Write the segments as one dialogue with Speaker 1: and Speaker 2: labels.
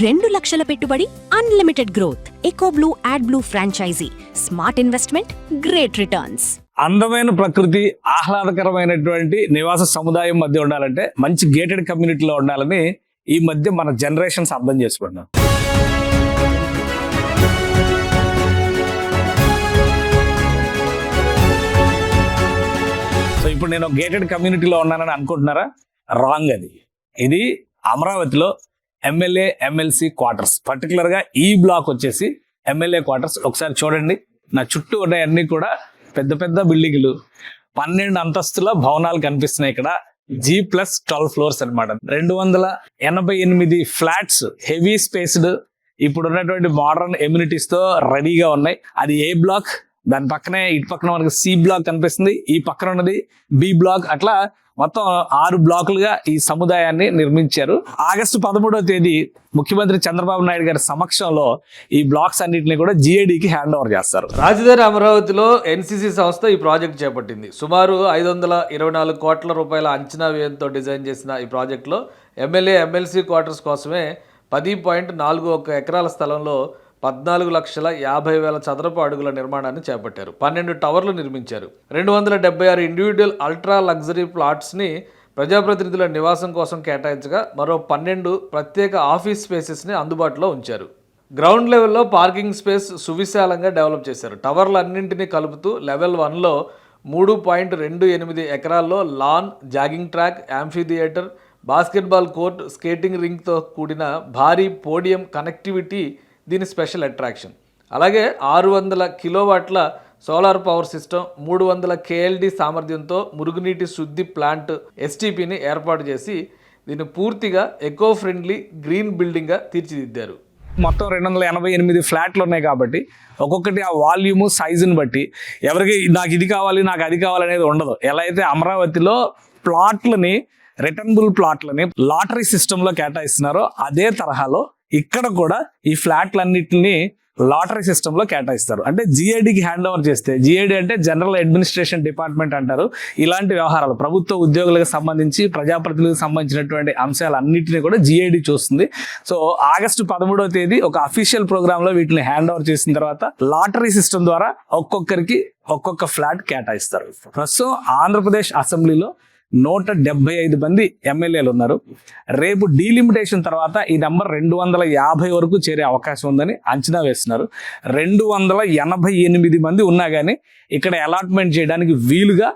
Speaker 1: 2 లక్షల పెట్టుబడి, unlimited growth. Ecoblue AdBlue franchise. Smart investment, great returns.
Speaker 2: అందమైన ప్రకృతి, ఆహ్లాదకరమైనటువంటి నివాస సముదాయం మధ్య ఉండాలంటే మంచి గేటెడ్ కమ్యూనిటీలో ఉండాలని ఈ మధ్య మన జనరేషన్స్ అర్థం చేసుకున్నాం. సో ఇప్పుడు నేను గేటెడ్ కమ్యూనిటీలో ఉన్నానని అనుకుంటున్నారా? రాంగ్. ఇది అమరావతిలో ఎమ్మెల్యే ఎమ్మెల్సీ క్వార్టర్స్, పర్టికులర్ గా ఈ బ్లాక్ వచ్చేసి ఎమ్మెల్యే క్వార్టర్స్. ఒకసారి చూడండి, నా చుట్టూ ఉన్నాయన్నీ కూడా పెద్ద పెద్ద బిల్డింగ్లు, 12 అంతస్తుల భవనాలు కనిపిస్తున్నాయి. ఇక్కడ G+12 ఫ్లోర్స్ అనమాట. 288 ఫ్లాట్స్, హెవీ స్పేస్డ్, ఇప్పుడు ఉన్నటువంటి మోడర్న్ ఎమ్యూనిటీస్ తో రెడీగా ఉన్నాయి. అది ఏ బ్లాక్, దాని పక్కనే ఇటు పక్కన మనకి సి బ్లాక్ కనిపిస్తుంది, ఈ పక్కన ఉన్నది బి బ్లాక్. అట్లా మొత్తం 6 బ్లాకులుగా ఈ సముదాయాన్ని నిర్మించారు. ఆగస్టు 13వ తేదీ ముఖ్యమంత్రి చంద్రబాబు నాయుడు గారి సమక్షంలో ఈ బ్లాక్స్ అన్నింటినీ కూడా GADకి హ్యాండ్ ఓవర్ చేస్తారు.
Speaker 3: రాజధాని అమరావతిలో NCC సంస్థ ఈ ప్రాజెక్ట్ చేపట్టింది. సుమారు 524 కోట్ల రూపాయల అంచనా వ్యయంతో డిజైన్ చేసిన ఈ ప్రాజెక్టులో ఎమ్మెల్యే ఎమ్మెల్సీ క్వార్టర్స్ కోసమే 10.41 ఎకరాల స్థలంలో 14,50,000 చదరపు అడుగుల నిర్మాణాన్ని చేపట్టారు. 12 టవర్లు నిర్మించారు. 276 ఇండివిజువల్ అల్ట్రా లగ్జరీ ప్లాట్స్ని ప్రజాప్రతినిధుల నివాసం కోసం కేటాయించగా మరో 12 ప్రత్యేక ఆఫీస్ స్పేసెస్ని అందుబాటులో ఉంచారు. గ్రౌండ్ లెవెల్లో పార్కింగ్ స్పేస్ సువిశాలంగా డెవలప్ చేశారు. టవర్లన్నింటినీ కలుపుతూ లెవెల్ 1లో 3.28 ఎకరాల్లో lawn, jogging track, amphitheatre, basketball court, skating రింగ్తో కూడిన భారీ పోడియం కనెక్టివిటీ దీని స్పెషల్ అట్రాక్షన్. అలాగే 600 కిలోవాట్ల సోలార్ పవర్ సిస్టమ్, 300 KLD సామర్థ్యంతో మురుగునీటి శుద్ధి ప్లాంట్ STPని ఏర్పాటు చేసి దీన్ని పూర్తిగా ఎకో ఫ్రెండ్లీ గ్రీన్ బిల్డింగ్గా తీర్చిదిద్దారు.
Speaker 2: మొత్తం 288 ఫ్లాట్లు ఉన్నాయి కాబట్టి ఒక్కొక్కటి ఆ వాల్యూము, సైజుని బట్టి ఎవరికి నాకు ఇది కావాలి, నాకు అది కావాలి అనేది ఉండదు. ఎలా అయితే అమరావతిలో ప్లాట్లని, రిటర్నబుల్ ప్లాట్లని లాటరీ సిస్టంలో కేటాయిస్తున్నారో అదే తరహాలో ఇక్కడ కూడా ఈ ఫ్లాట్లన్నిటిని లాటరీ సిస్టంలో కేటాయిస్తారు. అంటే GADకి హ్యాండ్ ఓవర్ చేస్తే, GAD అంటే జనరల్ అడ్మినిస్ట్రేషన్ డిపార్ట్మెంట్ అంటారు. ఇలాంటి వ్యవహారాలు, ప్రభుత్వ ఉద్యోగులకు సంబంధించి, ప్రజాప్రతినిధులకు సంబంధించినటువంటి అంశాలన్నింటినీ కూడా GAD చూస్తుంది. సో ఆగస్టు 13వ తేదీ ఒక అఫీషియల్ ప్రోగ్రామ్ లో వీటిని హ్యాండ్ ఓవర్ చేసిన తర్వాత లాటరీ సిస్టమ్ ద్వారా ఒక్కొక్కరికి ఒక్కొక్క ఫ్లాట్ కేటాయిస్తారు. ప్రస్తుతం ఆంధ్రప్రదేశ్ అసెంబ్లీలో 175 మంది ఎమ్మెల్యేలు ఉన్నారు. రేపు డీలిమిటేషన్ తర్వాత ఈ నెంబర్ 250 వరకు చేరే అవకాశం ఉందని అంచనా వేస్తున్నారు. 288 మంది ఉన్నా కానీ ఇక్కడ అలాట్మెంట్ చేయడానికి వీలుగా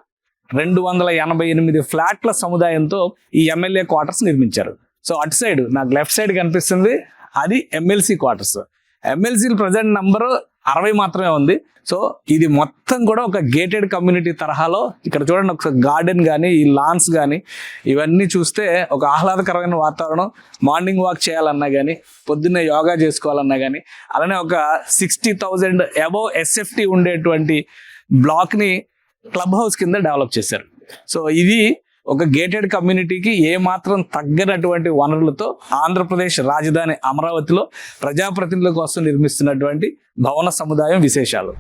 Speaker 2: 288 ఫ్లాట్ల సముదాయంతో ఈ ఎమ్మెల్యే క్వార్టర్స్ నిర్మించారు. సో అటు సైడ్ నాకు లెఫ్ట్ సైడ్ కనిపిస్తుంది, అది MLC quarters. MLC present number 60 మాత్రమే ఉంది. సో ఇది మొత్తం కూడా ఒక గేటెడ్ కమ్యూనిటీ తరహాలో. ఇక్కడ చూడండి, ఒకసారి గార్డెన్ కానీ, ఈ లాన్స్ కానీ ఇవన్నీ చూస్తే ఒక ఆహ్లాదకరమైన వాతావరణం. మార్నింగ్ వాక్ చేయాలన్నా కానీ, పొద్దున్నే యోగా చేసుకోవాలన్నా కానీ, అలానే ఒక 60,000 అబోవ్ SFT ఉండేటువంటి బ్లాక్ని క్లబ్ హౌస్ కింద డెవలప్ చేశారు. సో ఇది ఒక గేటెడ్ కమ్యూనిటీకి ఏమాత్రం తగ్గనటువంటి వనరులతో ఆంధ్రప్రదేశ్ రాజధాని అమరావతిలో ప్రజాప్రతినిధుల కోసం నిర్మిస్తున్నటువంటి భవన సముదాయం విశేషాలు.